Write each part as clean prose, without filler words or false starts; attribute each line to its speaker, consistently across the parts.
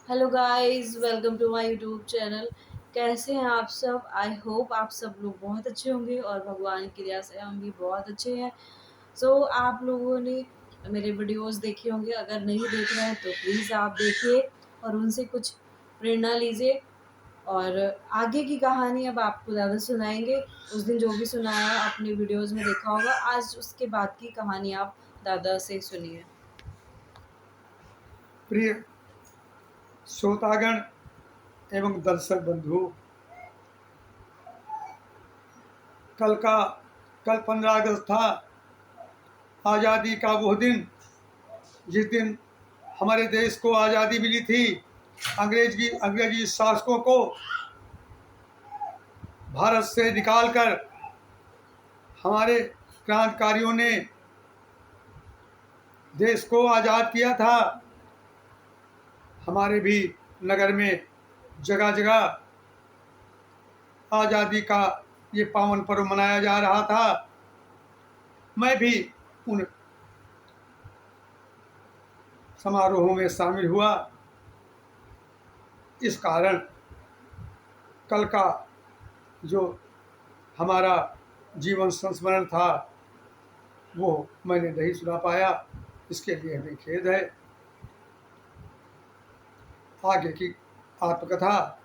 Speaker 1: Hello guys, welcome to my YouTube channel. कैसे हैं आप सब? आई होप आप सब लोग बहुत अच्छे होंगे और भगवान की दया से हम भी बहुत अच्छे हैं। आप लोगों ने मेरे वीडियोस देखे होंगे, अगर नहीं देख रहे हैं तो प्लीज़ आप देखिए और उनसे कुछ प्रेरणा लीजिए। और आगे की कहानी अब आपको दादा सुनाएंगे। उस दिन जो भी सुनाया आपने वीडियोस में देखा होगा, आज उसके बाद की कहानी आप दादा से सुनिए।
Speaker 2: प्रिय श्रोतागण एवं दर्शक बंधु, कल का कल 15 अगस्त था। आज़ादी का वो दिन जिस दिन हमारे देश को आज़ादी मिली थी। अंग्रेजी शासकों को भारत से निकालकर हमारे क्रांतिकारियों ने देश को आज़ाद किया था। हमारे भी नगर में जगह जगह आज़ादी का ये पावन पर्व मनाया जा रहा था। मैं भी उन समारोहों में शामिल हुआ। इस कारण कल का जो हमारा जीवन संस्मरण था वो मैंने नहीं सुना पाया। इसके लिए हमें खेद है। आगे की आत्मकथा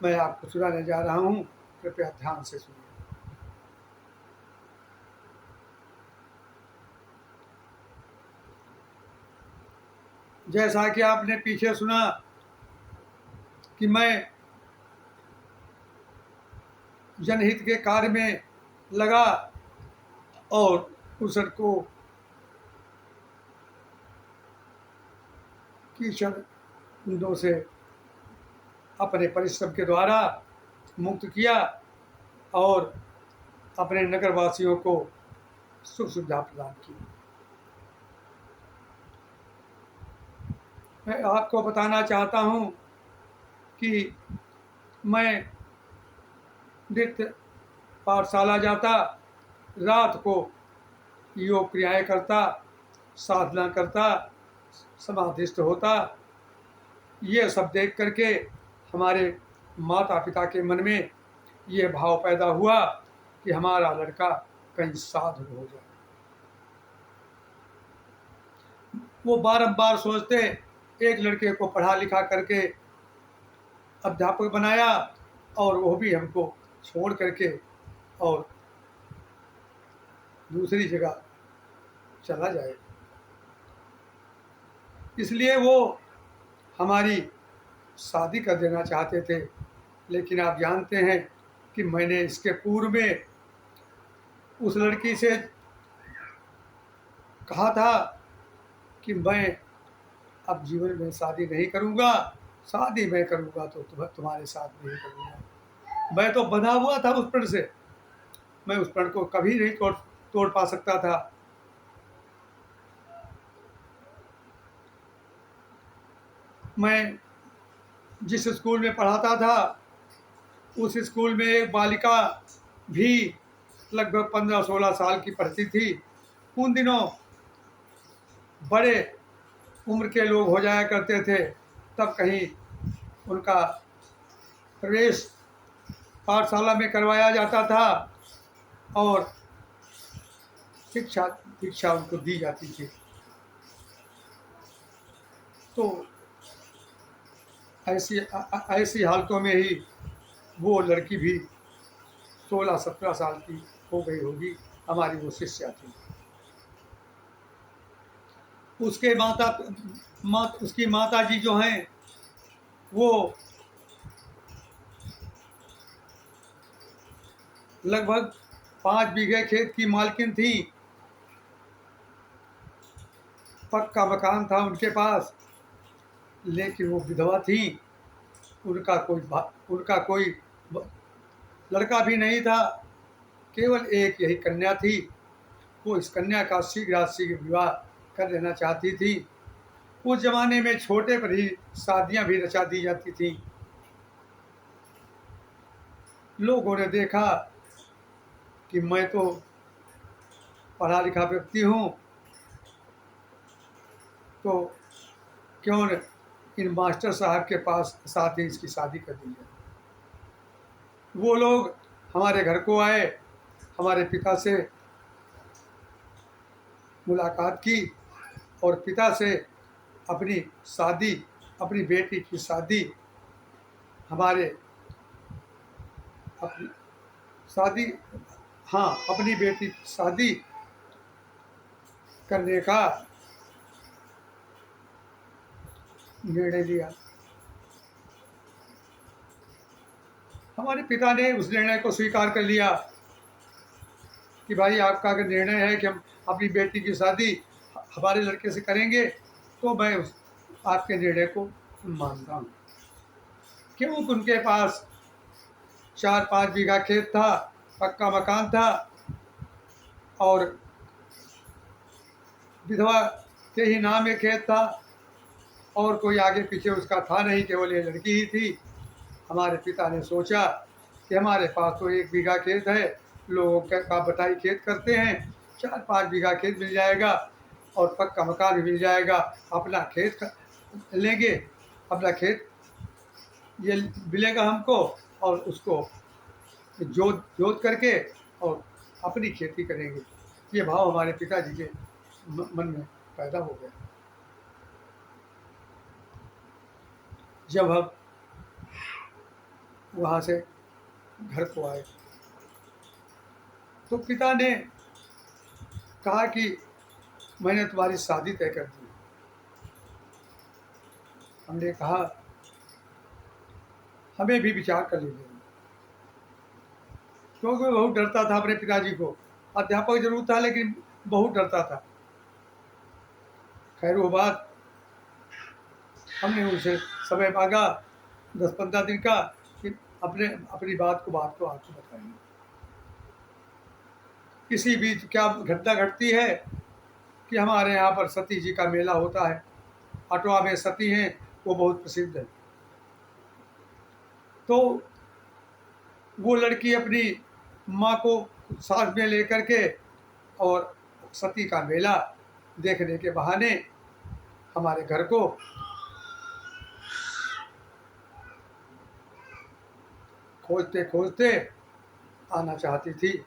Speaker 2: मैं आपको सुनाने जा रहा हूँ, कृपया ध्यान से सुनिए। जैसा कि आपने पीछे सुना कि मैं जनहित के कार्य में लगा और उस सड़कों कीचड़ कुंडों से अपने परिश्रम के द्वारा मुक्त किया और अपने नगरवासियों को सुख सुविधा प्रदान की। मैं आपको बताना चाहता हूँ कि मैं नित्य पाठशाला जाता, रात को योग क्रियाएं करता, साधना करता, समाधिस्थ होता। ये सब देख करके हमारे माता पिता के मन में ये भाव पैदा हुआ कि हमारा लड़का कहीं साधु हो जाए। वो बारंबार सोचते, एक लड़के को पढ़ा लिखा करके अध्यापक बनाया और वो भी हमको छोड़ करके और दूसरी जगह चला जाए। इसलिए वो हमारी शादी कर देना चाहते थे। लेकिन आप जानते हैं कि मैंने इसके पूर्व में उस लड़की से कहा था कि मैं अब जीवन में शादी नहीं करूँगा। शादी मैं करूँगा तो तुम्हारे साथ नहीं करूँगा। मैं तो बंधा हुआ था उस प्रण से। मैं उस प्रण को कभी नहीं तोड़ पा सकता था। मैं जिस स्कूल में पढ़ाता था उस स्कूल में एक बालिका भी लगभग 15-16 साल की पढ़ती थी। उन दिनों बड़े उम्र के लोग हो जाया करते थे, तब कहीं उनका प्रवेश पाठशाला में करवाया जाता था और शिक्षा दीक्षा उनको दी जाती थी। तो ऐसी हालतों में ही वो लड़की भी 16-17 साल की हो गई होगी। हमारी वो शिष्या थी। उसके उसकी माता जी जो हैं वो लगभग 5 बीघे खेत की मालकिन थी। पक्का मकान था उनके पास, लेकिन वो विधवा थी। उनका कोई लड़का भी नहीं था। केवल एक यही कन्या थी। वो इस कन्या का शीघ्र विवाह कर लेना चाहती थी। उस जमाने में छोटे पर ही शादियां भी रचा दी जाती थी। लोगों ने देखा कि मैं तो पढ़ा लिखा व्यक्ति हूँ, तो क्यों न इन मास्टर साहब के पास साथ ही इसकी शादी कर दी जाए। वो लोग हमारे घर को आए, हमारे पिता से मुलाकात की और पिता से अपनी शादी, अपनी बेटी की शादी, हमारे अपनी शादी, हाँ, अपनी बेटी की शादी करने का निर्णय लिया। हमारे पिता ने उस निर्णय को स्वीकार कर लिया कि भाई आपका अगर निर्णय है कि हम अपनी बेटी की शादी हमारे लड़के से करेंगे तो मैं उस आपके निर्णय को मानता हूँ। क्योंकि उनके पास 4-5 बीघा खेत था, पक्का मकान था और विधवा के ही नाम में खेत था और कोई आगे पीछे उसका था नहीं, केवल ये लड़की ही थी। हमारे पिता ने सोचा कि हमारे पास तो 1 बीघा खेत है, लोगों का बटाई खेत करते हैं, 4-5 बीघा खेत मिल जाएगा और पक्का मकान भी मिल जाएगा, अपना खेत लेंगे, अपना खेत ये मिलेगा हमको और उसको जोत जोत करके और अपनी खेती करेंगे। ये भाव हमारे पिताजी के मन में पैदा हो गया। जब हम वहाँ से घर को आए तो पिता ने कहा कि मैंने तुम्हारी शादी तय कर दी। हमने कहा हमें भी विचार कर लेंगे, क्योंकि मैं बहुत डरता था अपने पिताजी को। अध्यापक जरूर था लेकिन बहुत डरता था। खैर वो बात, हमने उनसे समय मांगा 10-15 दिन का कि अपनी बात को आपको बताएंगे। किसी बीच क्या घटना घटती है कि हमारे यहाँ पर सती जी का मेला होता है। अटवा में सती हैं, वो बहुत प्रसिद्ध है। तो वो लड़की अपनी माँ को साथ में लेकर के और सती का मेला देखने के बहाने हमारे घर को खोजते खोजते आना चाहती थी।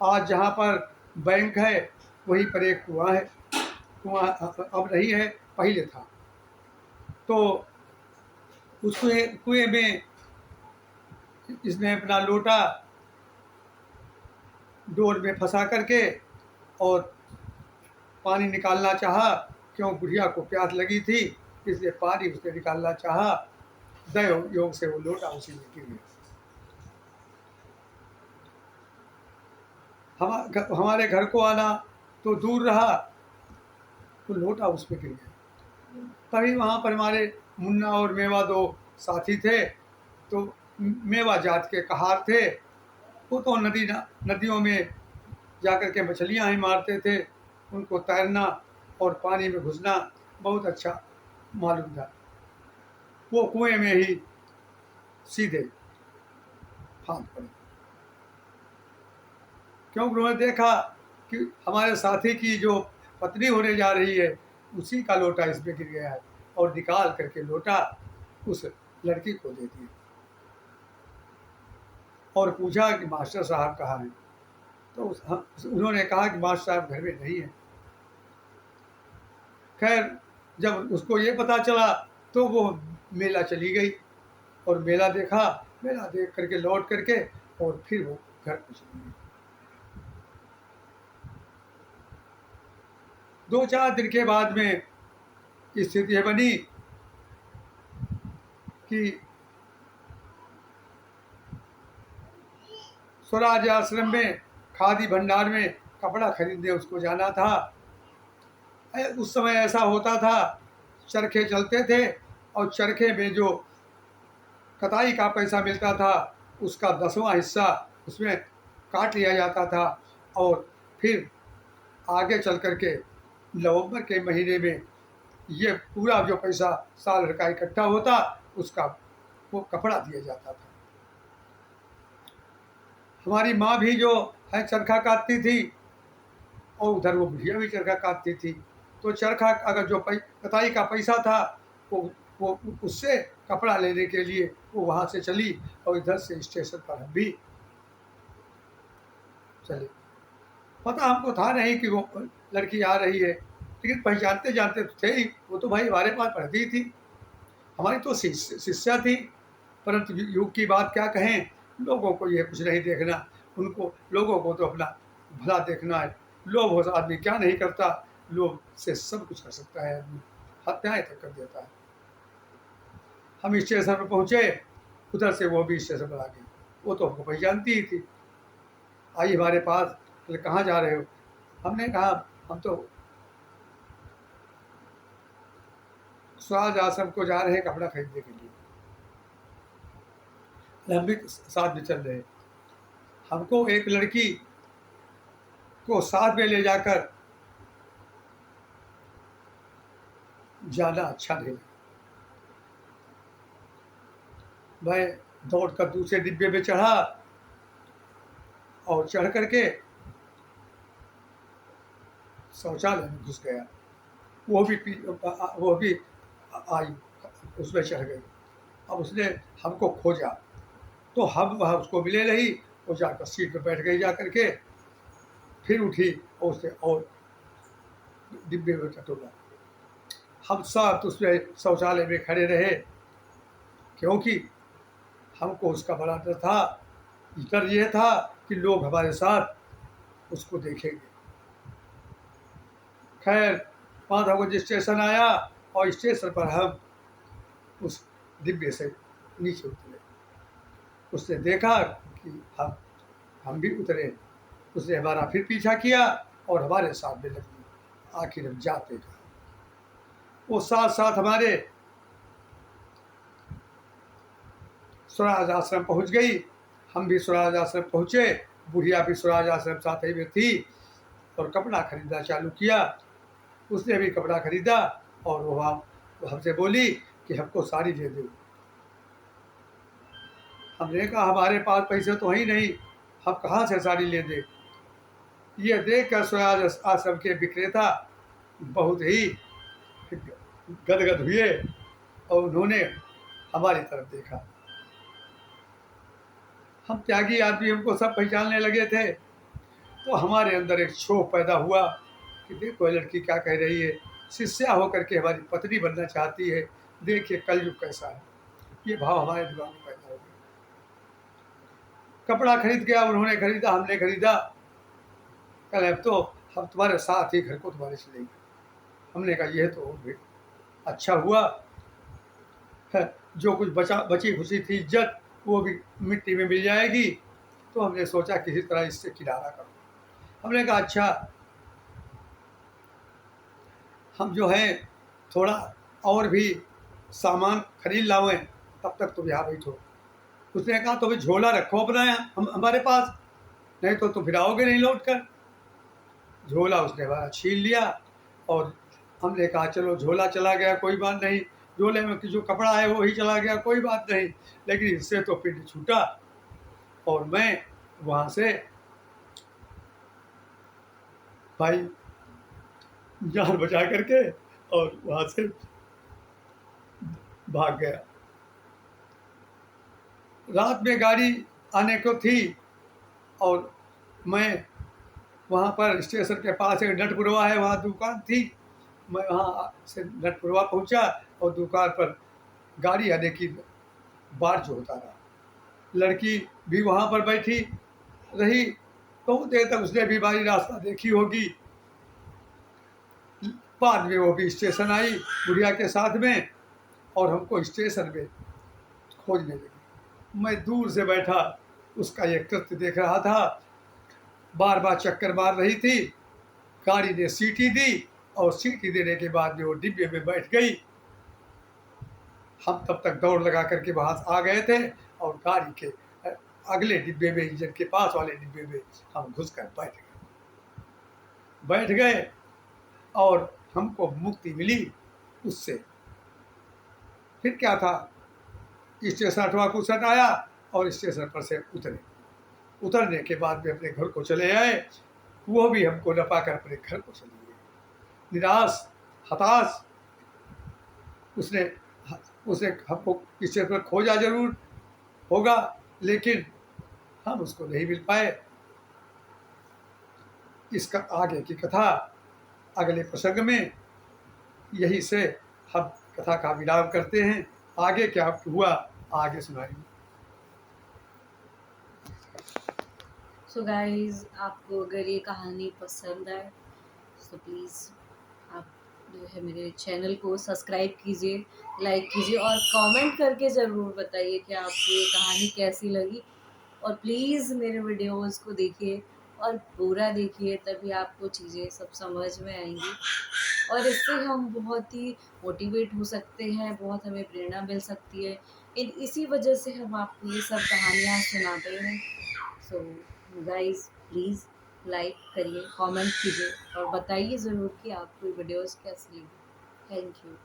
Speaker 2: आज जहाँ पर बैंक है वहीं पर एक कुआं है। कुआं अब नहीं है, पहले था। तो उस कुएं में इसने अपना लोटा डोर में फंसा करके और पानी निकालना चाहा, क्यों बुढ़िया को प्यास लगी थी, इसलिए पानी उसने निकालना चाहा। दैव योग से वो लोटा उसी में गिर गया। हमारे घर को आना तो दूर रहा, तो लोटा उसमें गिर गया। तभी वहाँ पर हमारे मुन्ना और मेवा 2 साथी थे। तो मेवा जात के कहार थे, वो तो नदियों में जाकर के मछलियाँ ही मारते थे। उनको तैरना और पानी में घुसना बहुत अच्छा मालूम था। वो कुएं में ही सीधे फांद पड़े, क्योंकि उन्होंने देखा कि हमारे साथी की जो पत्नी होने जा रही है उसी का लोटा इसमें गिर गया है, और निकाल करके लोटा उस लड़की को दे दिया और पूछा कि मास्टर साहब कहाँ हैं। तो उन्होंने कहा कि मास्टर साहब घर में नहीं है। खैर जब उसको ये पता चला तो वो मेला चली गई और मेला देखा, मेला देख करके लौट करके और फिर वो घर को चली गई। 2-4 दिन के बाद में स्थिति यह बनी कि स्वराज आश्रम में खादी भंडार में कपड़ा खरीदने उसको जाना था। उस समय ऐसा होता था, चरखे चलते थे और चरखे में जो कताई का पैसा मिलता था उसका 10वां हिस्सा उसमें काट लिया जाता था और फिर आगे चल करके नवंबर के महीने में ये पूरा जो पैसा साल भर का इकट्ठा होता उसका वो कपड़ा दिया जाता था। हमारी माँ भी जो है चरखा काटती थी और उधर वो बुढ़िया भी चरखा काटती थी। तो चरखा अगर जो कताई का पैसा था वो उससे कपड़ा लेने के लिए वो वहाँ से चली और इधर से स्टेशन पर हम भी चले। पता हमको था नहीं कि वो लड़की आ रही है, लेकिन पहचानते जानते तो थे ही, वो तो भाई हमारे पास पढ़ती थी, हमारी तो शिष्या थी। परंतु युग की बात क्या कहें, लोगों को ये कुछ नहीं देखना, उनको लोगों को तो अपना भला देखना है। लोभ हो आदमी क्या नहीं करता, लोभ से सब कुछ कर सकता है आदमी, हत्याएं तक कर देता है। हम स्टेशन पर पहुंचे, उधर से वो भी स्टेशन पर आ गई, वो तो हमको पहचानती ही थी। आई हमारे पास, बोले कहाँ जा रहे हो? हमने कहा हम तो स्वराज आश्रम को जा रहे हैं कपड़ा खरीदने के लिए, हम भी साथ में चल रहे। हमको एक लड़की को साथ में ले जाकर जाना अच्छा नहीं लगा। मैं दौड़कर दूसरे डिब्बे में चढ़ा और चढ़ करके शौचालय में घुस गया। वो भी आई, उसमें चढ़ गई। अब उसने हमको खोजा तो हम वहाँ उसको मिले नहीं, वो जाकर सीट पर बैठ गई जा करके, फिर उठी और उसने और डिब्बे में टटोला। हम सब उसमें शौचालय में खड़े रहे, क्योंकि हमको उसका बड़ा डर था। डर ये था कि लोग हमारे साथ उसको देखेंगे। खैर 5 बजे स्टेशन आया और स्टेशन पर हम उस डिब्बे से नीचे उतरे। उसने देखा कि हम भी उतरे, उसने हमारा फिर पीछा किया और हमारे साथ में लग गई। आखिर हम जाते गए, वो साथ साथ हमारे स्वराज आश्रम पहुंच गई। हम भी स्वराज आश्रम पहुंचे, बुढ़िया भी स्वराज आश्रम साथ ही में थी और कपड़ा खरीदना चालू किया। उसने भी कपड़ा खरीदा और वो हमसे बोली कि हमको साड़ी दे दो। हमने कहा हमारे पास पैसे तो ही नहीं, हम कहाँ से साड़ी ले दे। ये देख कर स्वराज आश्रम के विक्रेता बहुत ही गदगद हुए और उन्होंने हमारी तरफ देखा। हम त्यागी आदमी, हमको सब पहचानने लगे थे। तो हमारे अंदर एक क्षोभ पैदा हुआ कि देखो लड़की क्या कह रही है, शिष्या होकर के हमारी पत्नी बनना चाहती है, देखिए कलयुग कैसा है। ये भाव हमारे दिमाग में पैदा हो गया। कपड़ा खरीद गया, उन्होंने खरीदा, हमने खरीदा। कल अब तो हम तुम्हारे साथ ही घर को तुम्हारे चलेंगे। हमने कहा यह तो अच्छा हुआ है, जो कुछ बची खुशी थी इज्जत वो भी मिट्टी में मिल जाएगी। तो हमने सोचा किसी तरह इससे किनारा करो। हमने कहा अच्छा हम जो है थोड़ा और भी सामान खरीद लावें, तब तक तुम यहाँ बैठो। उसने कहा तो भी झोला रखो अपना हमारे पास, नहीं तो तुम फिर आओगे नहीं लौट कर। झोला उसने हमारा छीन लिया और हमने कहा चलो झोला चला गया कोई बात नहीं, झोले में जो कपड़ा है वो ही चला गया कोई बात नहीं, लेकिन इससे तो पिंड छूटा। और मैं वहाँ से भाई जान बचा करके और वहाँ से भाग गया। रात में गाड़ी आने को थी और मैं वहाँ पर स्टेशन के पास एक नटपुरवा है, वहाँ दुकान थी। मैं वहाँ से नटपुरवा पहुँचा और दुकान पर गाड़ी आने की बात जो होता रहा। लड़की भी वहाँ पर बैठी रही, बहुत देर तक उसने भी हमारी रास्ता देखी होगी। बाद में वो भी स्टेशन आई बुढ़िया के साथ में और हमको स्टेशन में खोजने लगी। मैं दूर से बैठा उसका ये कृत्य देख रहा था। बार बार चक्कर मार रही थी। गाड़ी ने सीटी दी और सीटी देने के बाद में वो डिब्बे में बैठ गई। हम तब तक दौड़ लगा करके वहाँ आ गए थे और गाड़ी के अगले डिब्बे में, इंजन के पास वाले डिब्बे में हम घुस कर बैठ गए और हमको मुक्ति मिली उससे। फिर क्या था, स्टेशन 8वां कुसट आया और स्टेशन पर से उतरने के बाद में अपने घर को चले आए। वो भी हमको नपा कर अपने घर को चले गए। निराश, हताश, उसने उसने हमको किसी चीज़ पर खोजा ज़रूर होगा, लेकिन हम उसको नहीं मिल पाए। इसका आगे की कथा अगले प्रसंग में, यहीं से हम कथा का विराम करते हैं। आगे क्या हुआ आगे सुनाएंगे।
Speaker 1: सो गाइस, आपको अगर ये कहानी पसंद आए तो प्लीज़ आप जो है मेरे चैनल को सब्सक्राइब कीजिए, लाइक कीजिए और कमेंट करके ज़रूर बताइए कि आपको ये कहानी कैसी लगी। और प्लीज़ मेरे वीडियोज़ को देखिए और पूरा देखिए, तभी आपको चीज़ें सब समझ में आएंगी और इससे हम बहुत ही मोटिवेट हो सकते हैं, बहुत हमें प्रेरणा मिल सकती है। इसी वजह से हम आपको ये सब कहानियाँ सुनाते हैं। सो गाइस, प्लीज़ लाइक करिए, कमेंट कीजिए और बताइए ज़रूर कि आपको वीडियोस कैसी लगी। Thank you.